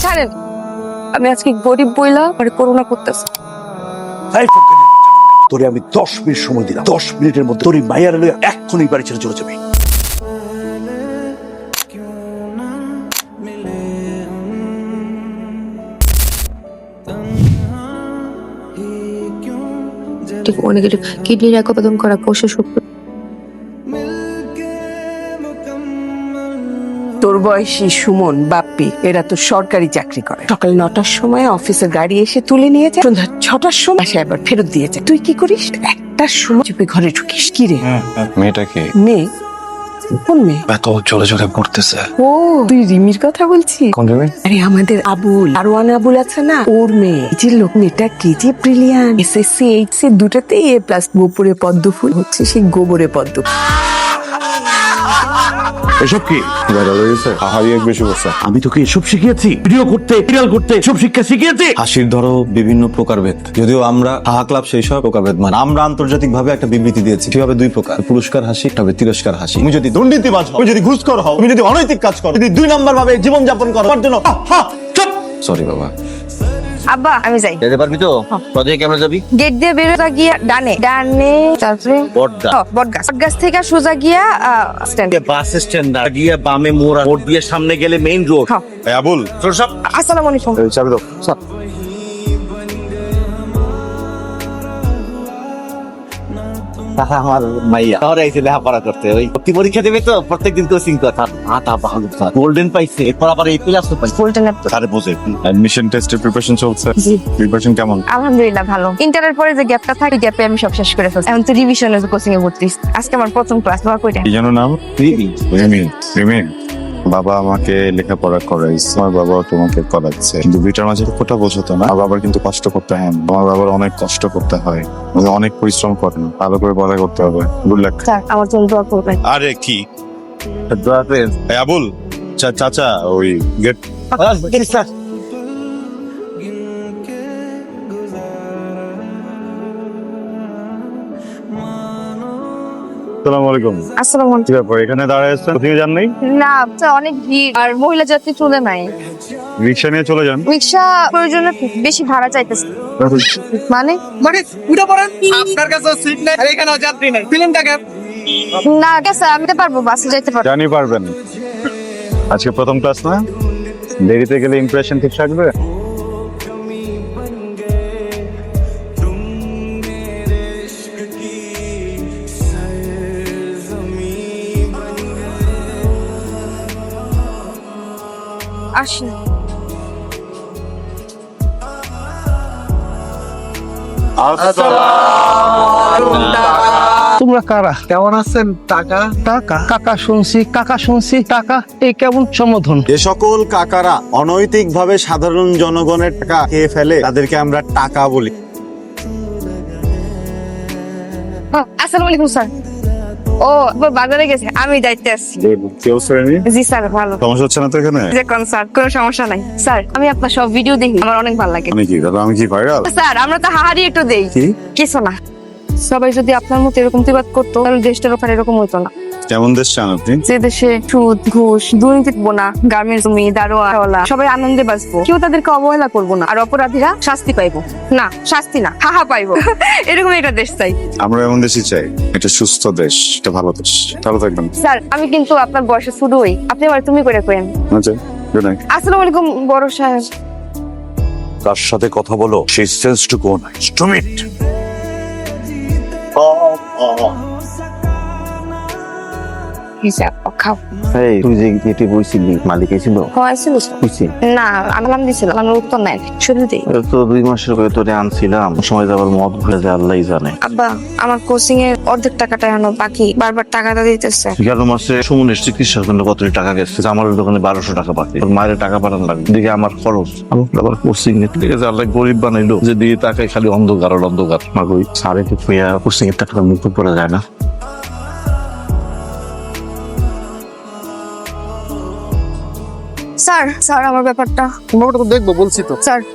ছাড়েন, আমি আজকে গরিব বইলা মানে করোনা করতেছি। তোরে আমি 10 মিনিট সময় দিলাম, 10 মিনিটের মধ্যে তোর মাইয়ার লইয়া এক্ষুনি বাড়ি ছেড়ে চলে যাবে। কিডনি রেকোপেদন করা কোষ শুক্র। তোর বয়সী সুমন বাপ্পি এরা তো সরকারি চাকরি করে। সকাল 9টার সময় অফিসের গাড়ি এসে তুলে নিয়ে যায়, সন্ধ্যা 6টার সময় এসে আবার ফেরত দিয়ে যায়। তুই কি করিস? 1টার সময় চুপে ঘরে ঢুকিস। কি রে মেয়েটাকে মেয়ে? কোন মেয়ে? এত জোরে জোরে পড়তেছে। ও তুই রিমির কথা বলছিস? কোন রিমি? আরে আমাদের আবুল, আরওয়ান আবুল আছে না, ওর মেয়ে। এই যে লোক মেয়েটা কি যে ব্রিলিয়ান্ট, এসএসসি এইচএসসি দুটাতে A+ গোপরে পদ্ম ফুল হচ্ছে সেই গোবরে পদ্ম। এসব কি হারিয়ে বেশি বসে। আমি তোকে এসব শিখিয়েছি? ভিডিও করতে, ভাইরাল করতে সব শিক্ষা শিখিয়েছি? হাসির ধরো বিভিন্ন প্রকারভেদ, যদিও আমরা হাহা ক্লাব সেই সব প্রকারভেদ মানে আমরা আন্তর্জাতিক ভাবে একটা বিবৃতি দিয়েছি কিভাবে 2 প্রকার, পুরস্কার হাসি তবে তিরস্কার হাসি। তুমি যদি দুর্নীতিবাজ হও, তুমি যদি ঘুষখোর হও, তুমি যদি অনৈতিক কাজ করো, যদি 2 নম্বর ভাবে জীবন যাপন করো, তার জন্য সরি বাবা। আব্বা আমি যাই। যেতে পারবি তো? প্রজেক্ট কেমন যাবি? গেট দিয়ে বেরোতে গিয়া ডানে ডানে, তারপরে বটগাছ। বটগাছ থেকে সোজা গিয়া স্ট্যান্ড। বাস স্ট্যান্ড না গিয়ে বামে মোড়, মোড় দিয়ে সামনে গেলে মেইন রোড। হ্যাঁ। এই আবুল, তোর সব আসসালামু আলাইকুম। চাবি দাও। আমার মাইয়া শহরে আইছে লেখাপড়া করতে, ওই ভর্তি পরীক্ষা দেবে তো প্রত্যেকদিন কোচিং করে। আটা বাহাদুর স্যার গোল্ডেন পাইছে, এরপর আবার A+ পাইছে। ফুলটা নেপ। আরে বোঝে অ্যাডমিশন টেস্টের প্রিপারেশন চলছে। জি। প্রিপারেশন কেমন? আলহামদুলিল্লাহ ভালো। ইন্টারের পরে যে গ্যাপটা থাকে, গ্যাপে আমি সব শেষ করে ফেলছি। এখন তো রিভিশনের কোচিং এ ভর্তি। আজকে আমার প্রথম ক্লাস। দোয়া কইরা। কি যেন নাম? রিমি। রিমি, বাবা আমাকে লেখাপড়া করাইছে, আমার বাবাও তোমাকে করাচ্ছে, কিন্তু দুইটার মাঝে কোটা বোঝাতো না। আমার বাবার কিন্তু কষ্ট করতে হয়, আমার বাবার অনেক কষ্ট করতে হয়, উনি অনেক পরিশ্রম করেন, ভালো করে পড়া করতে হবে। Good luck. স্যার আমার জন্য দোয়া করবেন। আরে কি দোয়া করেন। এই আবুল, চাচা ওই গেট। স্যার আসসালামু আলাইকুম। আসসালামু আলাইকুম। কি ব্যাপার, এখানে দাঁড়ায় আছেন? কোথায় যান নাই? না স্যার, অনেক ভিড় আর মহিলা যাত্রী চলে নাই। রিক্সা নিয়ে চলে যান। রিক্সা প্রয়োজনে বেশি ভাড়া চাইতেছে। মানে উঠে পড়েন, আপনার কাছে সিট নাই আর এখানেও যাত্রী নাই। ফিল্মটা কেন? না স্যার, আমি তো পারবো, বাসে যাইতে পারবো। জানি পারবেন। আজকে প্রথম ক্লাস না, দেরিতে গেলে ইমপ্রেশন ঠিক থাকবে। আসি। তোমরা কারা? কেমন আছেন? টাকা টাকা কাকা শুনছি, কাকা শুনছি, টাকা, এই কেমন সম্বোধন? যে সকল কাকারা অনৈতিক ভাবে সাধারণ জনগণের টাকা খেয়ে ফেলে তাদেরকে আমরা টাকা বলি। আসসালামু আলাইকুম স্যার। ও বাজারে গেছে, আমি যাইতে আসছি। জি স্যার ভালো। সমস্যা হচ্ছে না তো এখানে? যে কোন স্যার, কোনো সমস্যা নাই স্যার। আমি আপনার সব ভিডিও দেখি, আমার অনেক ভালো লাগে। মানে কি দাদা, আমি কি ভাইরাল? স্যার আমরা তো হাহারি একটু দেই। কি? কিছু না। সবাই যদি আপনার মতো এরকম প্রতিবাদ করতো, তাহলে দেশটার ওপর এরকম হতো না। কেমন দেশ চান আপনি? যে দেশে সুদ ঘুষ দুর্নীতি থাকবো না, গার্মেন্টস জমি দারোয়ানওয়ালা সবাই আনন্দে বাঁচবো, কেউ তাদেরকে অবহেলা করবো না, আর অপরাধীরা শাস্তি পাইবো না, শাস্তি না হাহা পাইবো। এরকম একটা দেশ চাই। আমরা এমন দেশই চাই, এটা সুস্থ দেশ, এটা ভালো দেশ। ভালো থাকবেন। স্যার আমি কিন্তু আপনার বয়সে শুধু হই, আপনি আমার তুমি করে কেন। আচ্ছা, গুড নাইট। আসসালামু আলাইকুম বড় সাহেব। তার সাথে কথা বলো, সেই সেন্সটুকু নাই। স্টুপিড। হিসাব খাও। এই তুই যে গেটে বইছিলি, মালিক এসেছিল? হয়েছিল বুঝছি না, আমি নাম দিছিলাম, আমি উত্তর নাই শুধু দিই। তো 2 মাসের করে তোরে আনছিলাম, সময় যাবার মদ ভুলে যায় আল্লাহই জানে। আব্বা আমার কোচিং এর অর্ধেক টাকাটা এখনো বাকি, বারবার টাকাটা দিতেছে। গেল মাসে সুমনের চিকিৎসার জন্য কত টাকা গেছে, আমার দোকানে 1200 টাকা বাকি, ওর মায়ের টাকা পাঠানো লাগবে, দিকে আমার খরচ, আমার আবার কোচিং এর ঠিক আছে, আল্লাহ গরিব বানাইলো যে দিয়ে টাকায় খালি অন্ধকার আর অন্ধকার। মাগোই সাড়ে কোচিং এর টাকা মুখ পড়ে যায় না। স্যার আমার ব্যাপারটা বাবাটা তো দেখবো বলছি তো।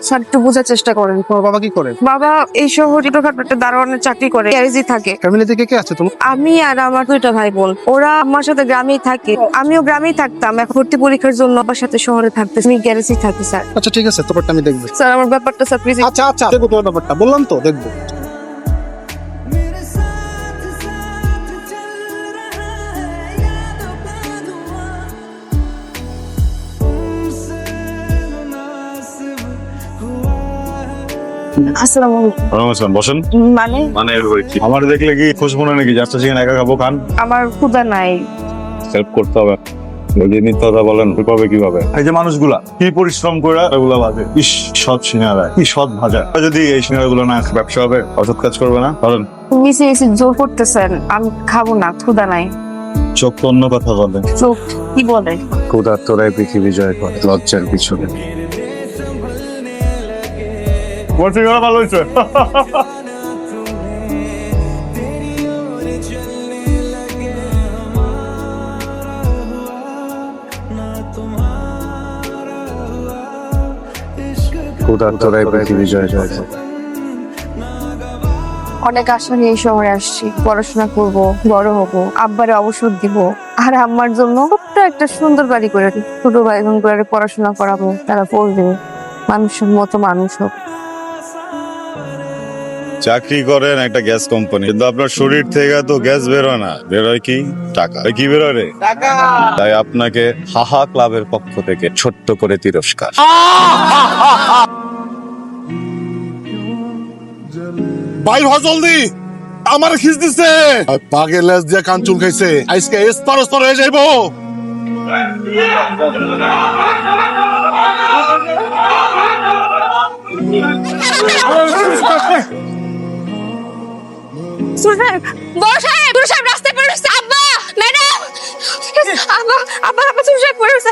স্যার একটু বোঝার চেষ্টা করেন। তোমার বাবা কি করে? বাবা এই শহরে ছোটখাটো একটা দারোয়ানের চাকরি করে, গ্যারেজে থাকে। ফ্যামিলি থেকে কে আছে তোমার? আমি আর আমার দুইটা ভাই বোন, ওরা আমার সাথে গ্রামেই থাকে, আমিও গ্রামেই থাকতাম। এখন ভর্তি পরীক্ষার জন্য আমার সাথে শহরে থাকতে, আমি গ্যারেজেই থাকি স্যার। আচ্ছা ঠিক আছে, তোমারটা আমি দেখবো। স্যার আমার ব্যাপারটা স্যার প্লিজ। আচ্ছা আচ্ছা দেখবো তোমার ব্যাপারটা, বললাম তো দেখবো। আসসালামু আলাইকুম। বসেন। মানে মানে আমার দেখলে কি খুশ মনে নাকি যাচ্ছে সেখানে একা খাবো? খান, আমার ক্ষুধা নাই। হেল্প করতে হবে। মিথ্যা কথা বলেন পাবে কিভাবে? এই যে মানুষগুলা কি পরিশ্রম করে এগুলা ভাজে, ইস সৎ সিঙ্গারা, কি সৎ ভাজা। যদি এই সিঙ্গারা গুলো না ব্যবসা হবে, অসৎ কাজ করবে না। বলেন। মিশে মিশে জোর করতেছেন, আমি খাবো না, ক্ষুধা নাই। চোখ তো অন্য কথা বলে। চোখ কি বলে? ক্ষুধার তোরাই পৃথিবী জয় করে, লজ্জার পিছনে। ভালো হয়েছে। ক্ষুধার তোরাই পৃথিবী জয় করে। অনেক আশা নিয়ে এই শহরে আসছি, পড়াশোনা করব, বড় হব, আব্বারে অবসর দিব, আর আম্মার জন্য ছোট্ট একটা সুন্দর বাড়ি করে দিই। ছোট ভাই বোন করে পড়াশোনা করাবো, তারা পড়বে, মানুষের মতো মানুষ হোক। চাকরি করেন একটা গ্যাস কোম্পানি, কিন্তু আপনার শরীর থেকে তো গ্যাস বেরোয় না, বেরোয় কি টাকা। কি বেরোয় রে? তাই আপনাকে হাহা ক্লাবের পক্ষ থেকে ছোট্ট করে তিরস্কার। বাইর হ জলদি, আমার খিস দিছে। পাগের লেজ দিয়ে কান চুল খাইছে, আজকে স্তর স্তর হয়ে যাইবো। বড় সাহেব, বড় সাহেব রাস্তায় পড়ে রয়েছে। আব্বা, ম্যাডাম, আব্বা, আব্বা, আব্বা, ছোট সাহেব পড়ে রয়েছে।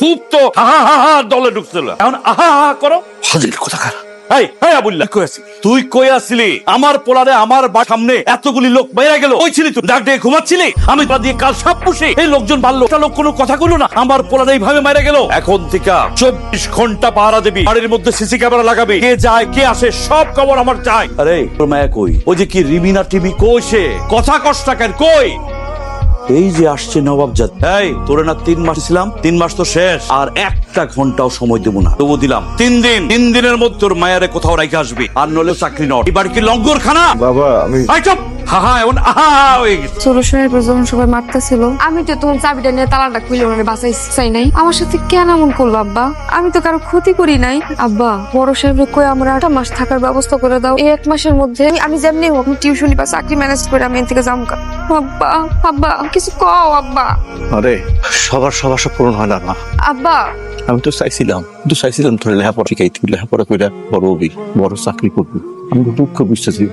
খুব তো হা হা হা দলে ঢুকছিল, এখন আহা হা করো। ফাজিল কোথাকার। এই এই আবুল্লাহ কই আছিস তুই? কই আসলি? আমার পোলারে আমার সামনে এতগুলি লোক বাইরে গেল, ওই ছিলি তুই? ডাক দিয়ে ঘুমাচ্ছিলি? আমি পা দিয়ে কাল সাপ পুষি, এই লোকজন বাড়লো, একটা লোক কোনো কথা কইলো না, আমার পোলারে এইভাবে মারা গেল। এখন থেকে 24 ঘন্টা পাহারা দিবি, বাড়ির মধ্যে সিসি ক্যামেরা লাগাবি, কে যায় কে আসে সব খবর আমার চাই। আরে তোর মায়া কই? ওই যে কি রিমিনা টিভি কই? সে কথা কষ্ট কেন কই? এই যে আসছে নবাবজাদ, এই তোরে না 3 মাস ছিলাম, 3 মাস তো শেষ, আর একটা ঘন্টাও সময় দেবো না। তবু দিলাম 3 দিন, 3 দিনের মধ্যে তোর মায়ারে কোথাও রাইখে আসবি, আর নলে চাকরি নট। এবার কি লঙ্গর খানা? বাবা আমি চুপ, হা হা এখন আহা হয়ে গেছে। ছোট সাহেব যখন সবাই মারতেছিল, আমি তো তোমার চাবিটা নিয়ে তালাটা খুলে ওনারে বাঁচাইছি, চাই নাই। আমার সাথে কেন এমন করলো আব্বা? আমি তো কারো ক্ষতি করি নাই। আব্বা, বড় সাহেব কই আমরা 1 মাস থাকার ব্যবস্থা করে দাও। এই 1 মাসের মধ্যে আমি যেমনি হোক টিউশনি বা চাকরি ম্যানেজ করে আমি এখান থেকে যাবো। আব্বা, আব্বা কিছু কও আব্বা। আরে সবার সব পূরণ হয় না। আব্বা, আমি তো চাইছিলাম তোর লেখাপড়া শিখাইতে, লেখাপড়া কইরা বড় হবি, বড় চাকরি করবি। আমি তো দুঃখ বিশ্বাসী,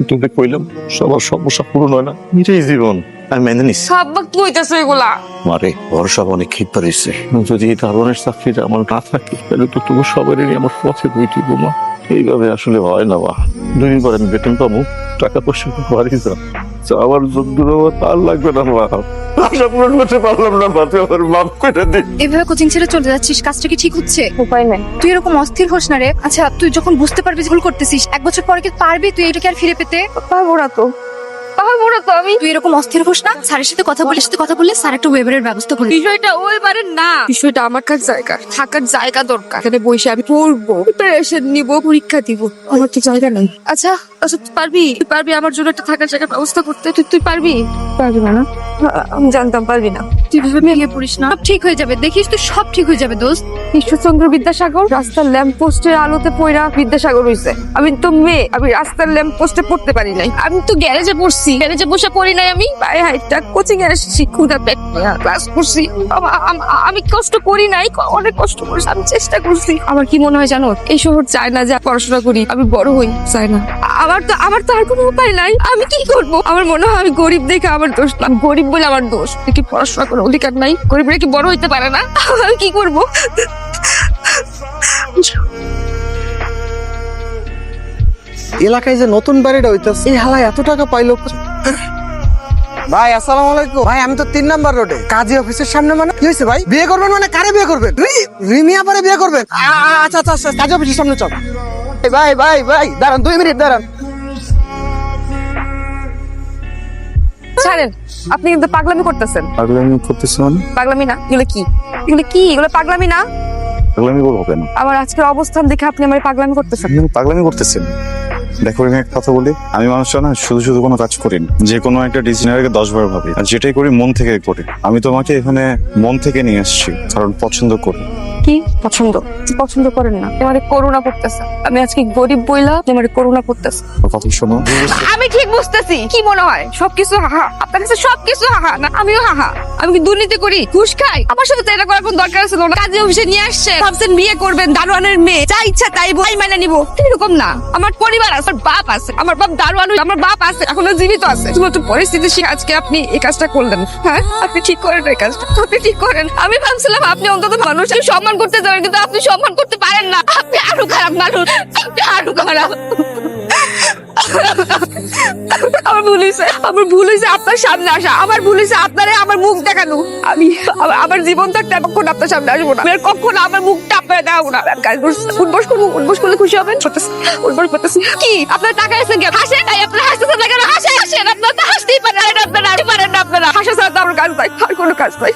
তোকে কইলাম সবার সমস্যা পূরণ হয় না, এটাই জীবন। আমি মেনে নিচ্ছি। আব্বা কি হইতাছে এগুলা? মারে ভরসা অনেক ক্ষেত পারিছে, যদি এই ধরনের চাকরিটা আমার না থাকে তাহলে তো তোমার সবারই আমার পথে বইটি বোমা। এইভাবে আসলে হয় না মা। 2 দিন পরে আমি বেতন পাবো, টাকা পয়সা বাড়ি যাও, আমার যদ্দূর তার লাগবে না মা। আশা পূরণ করতে পারলাম না, মাতে আমার মাফ করে দিই। এভাবে কোচিং ছেড়ে চলে যাচ্ছিস, কাজটা কি ঠিক হচ্ছে? উপায় নাই। তুই এরকম অস্থির হোস না রে। আচ্ছা তুই যখন বুঝতে পারবি ভুল করতেছিস, 1 বছর পরে কি পারবি তুই এটাকে আর ফিরে পেতে? পারবো না তো, আমি। তুই এরকম অস্থির হোস না, স্যারের সাথে কথা বললে স্যার একটা ওয়েবারের ব্যবস্থা করবে। বিষয়টা ওইবারে না, বিষয়টা আমার কাছে জায়গা, থাকার জায়গা দরকার। এখানে বসে আমি পড়বো, প্রিপারেশন নিব, পরীক্ষা দিব, আমার তো জায়গা নাই। আচ্ছা আচ্ছা তুই পারবি আমার জন্য একটা থাকার জায়গার ব্যবস্থা করতে? তুই পারবি না? আমি জানতাম পারবি না। তুই ভেবে ভেঙে পড়িস না, সব ঠিক হয়ে যাবে, দেখিস তুই সব ঠিক হয়ে যাবে দোস্ত। ঈশ্বরচন্দ্র বিদ্যাসাগর রাস্তার ল্যাম্প পোস্টের আলোতে পড়া বিদ্যাসাগর হইছে। আমি তো মেয়ে, আমি রাস্তার ল্যাম্প পোস্টে পড়তে পারি নাই। আমি তো গ্যারেজে পড়ছি, গ্যারেজে বসে পড়ি নাই। আমি পায়ে হাইটা কোচিং এ এসেছি, ক্ষুধা পেট নিয়ে ক্লাস করছি। আমি কষ্ট করি নাই, অনেক কষ্ট করছি, আমি চেষ্টা করছি। আমার কি মনে হয় জানো, এই শহর চায় না যে পড়াশোনা করি, আমি বড় হই, চায় না। আমার তো আর কোনো উপায় নাই। আমি কি করব? আমার মনে হয় আমি গরিব দেখে আমার দোষ না, গরিব বলে আমার দোষ। কি পড়াশোনা করার অধিকার নাই? গরিবরা কি বড় হইতে পারে না? আমি কি করব? এলাকায় যে নতুন বাড়িটা হইতাছে, এই হালায় এত টাকা পাইলো। ভাই আসসালামু আলাইকুম ভাই, আমি তো 3 নাম্বার রোডে কাজী অফিসের সামনে। মানে কি হয়েছে ভাই? বিয়ে করবেন মানে কারে বিয়ে করবেন? রিমিয়া পরে বিয়ে করবেন? আচ্ছা আচ্ছা আচ্ছা, কাজী অফিসের সামনে চল। ভাই ভাই ভাই দাঁড়ান, 2 মিনিট দাঁড়ান। ছাড়েন, আপনি কিন্তু পাগলামি করতেছেন। পাগলামি করতেছি মানে? পাগলামি না, এগুলো কি? এগুলো কি? এগুলো পাগলামি না? পাগলামি করবো কেন? আমার আজকের অবস্থান দেখে আপনি আমার পাগলামি করতেছেন। আপনি পাগলামি করতেছেন? দেখো আমি একটা কথা বলি, আমি মানুষটা না শুধু শুধু কোনো কাজ করি না, যে কোনো একটা ডিসিশনারকে 10 বার ভাবি, আর যেটাই করি মন থেকে করি। আমি তোমাকে এখানে মন থেকে নিয়ে আসছি কারণ পছন্দ করি। কি পছন্দ? পছন্দ করেন না, আমার করুণা করতেছে। আমি আজকে গরিব বইলা আমার করুণা করতেছে। কথা শোনো। আমি ঠিক বুঝতেছি। কি মনে হয় সবকিছু হাহা? আপনার কাছে সবকিছু হাহা না? আমিও হাহা। আমি কি দুর্নীতি করি, ঘুষ খাই? আমার সাথে তো এটা করার কোনো দরকার ছিল না। কাজী অফিসে নিয়ে আসছে, ভাবছেন বিয়ে করবেন, দারোয়ানের মেয়ে, যা ইচ্ছা তাই বই মানে নিব। এরকম না, আমার পরিবার আছে, আমার বাপ আছে, আমার বাপ দারোয়ান, আমার বাপ আছে, এখনো জীবিত আছে। শুধুমাত্র পরিস্থিতি শিখে আজকে আপনি এই কাজটা করলেন। হ্যাঁ, আপনি ঠিক করেন এই কাজটা, আপনি ঠিক করেন। আমি ভাবছিলাম আপনি অন্তত মানুষ সম্মান করতে জানেন, কিন্তু আপনি সম্মান করতে পারেন না। আপনি আরো খারাপ মানুষ, আপনি আরো খারাপ। আমার ভুল হয়েছে, আমার ভুল হয়েছে আপনার সামনে আসা, আমার ভুল হয়েছে আপনারে আমার মুখ দেখানো। আমি আমার জীবন থাকতে কখনো আপনার সামনে আসবো না, আমি কখনো আমার মুখটা আপনার দেখাবো না। উঠবস করবো, উঠবস করলে খুশি হবেন? উঠবস করতেছি কি? আপনার টাকা আছে কেন? হাসেন, তাই আপনার হাসতেছেন না কেন? হাসেন, হাসেন, আপনার তো হাসতেই পারেন, আপনারা আর পারেন না। আপনারা হাসা ছাড়া তো আমার কাজ নাই, আর কোনো কাজ নাই।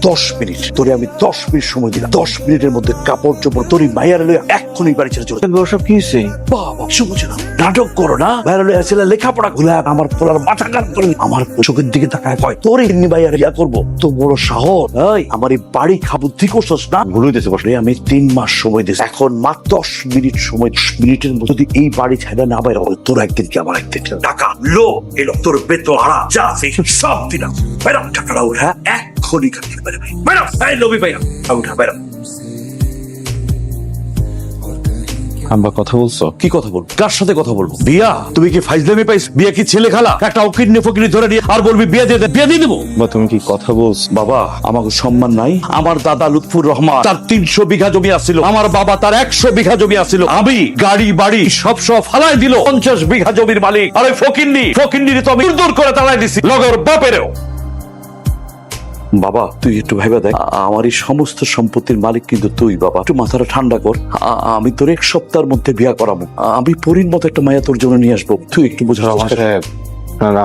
10 মিনিট তোরে আমি 10 মিনিট সময় দিলাম। 10 মিনিটের মধ্যে কাপড় চোপড় তোর মাইয়ার লইয়া এক্ষুনি বাড়ি ছেড়ে চলে যাবে। ওসব কি হয়েছে? বাবা কিছু বুঝে না, নাটক করো না। বাইরে লইয়া ছেলে লেখাপড়া গুলা আমার পোলার মাথা কাজ করে। আমার চোখের দিকে তাকায় কয় তোর এমনি বাইয়ার ইয়া করবো? তো বড় সাহস! এই আমার এই বাড়ি খাবুদ্ধি করছস না? ভুল হইতেছে বসে। আমি 3 মাস সময় দিয়েছি, এখন মাত্র 10 মিনিট সময়। 10 মিনিটের মধ্যে যদি এই বাড়ি ছেড়ে না বাইরে হয়, তোর একদিন কি আমার একদিন। টাকা লো এলো, তোর বেতন হারা যা আছে সব দিলাম। বেরো, টাকাটা উঠা এক্ষুনি কাটতে পারে। বেরো, এই লবি ভাইয়া উঠা, বেরো। আমরা কথা বলছো? কি কথা বলবো? কার সাথে কথা বলবো? বিয়া? তুমি কি ফাইজলামি পাইছ? বিয়া কি ছেলে খেলা? একটা অকিডনি ফকিনি ধরে নিয়ে আর বলবি বিয়ে দিয়ে দে, বিয়ে দিয়ে দেবো? বা তুমি কি কথা বলছো? বাবা, আমাকে সম্মান নাই? আমার দাদা লুৎফুর রহমান, তার 300 বিঘা জমি আছিল, আমার বাবা তার 100 বিঘা জমি আছিল। আমি গাড়ি বাড়ি সব ফালাই দিল, 50 বিঘা জমির মালিক। আর ওই ফকিন্নি তো আমি দূর করে তাড়াই দিছি, লগর বাপেরও। বাবা তুই একটু ভাইবা দেখ, আমার এই সমস্ত সম্পত্তির মালিক কিন্তু তুই। বাবা একটু মাথাটা ঠান্ডা কর। আমি তোর 1 সপ্তাহের মধ্যে বিয়া করাবো। আমি পরীর মতো একটা মায়া তোর জন্য নিয়ে আসবো। তুই একটু বোঝা।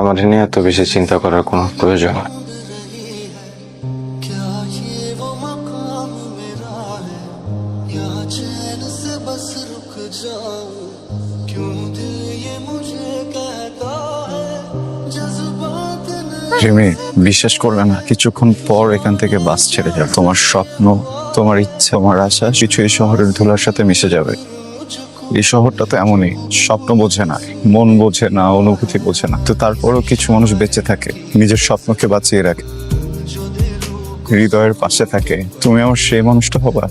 আমার নিয়ে এত বেশি চিন্তা করার কোনো প্রয়োজন নেই। রিমি, বিশ্বাস করবে না, কিছুক্ষণ পর এখান থেকে বাস ছেড়ে যাবে। তোমার স্বপ্ন, তোমার ইচ্ছা, তোমার আশা কিছু এই শহরের ধুলার সাথে মিশে যাবে। এই শহরটা তো এমনই, স্বপ্ন বোঝে না, মন বোঝে না, অনুভূতি বোঝে না। তো তারপরও কিছু মানুষ বেঁচে থাকে, নিজের স্বপ্নকে বাঁচিয়ে রাখে, হৃদয়ের পাশে থাকে। তুমি আমার সেই মানুষটা হবা।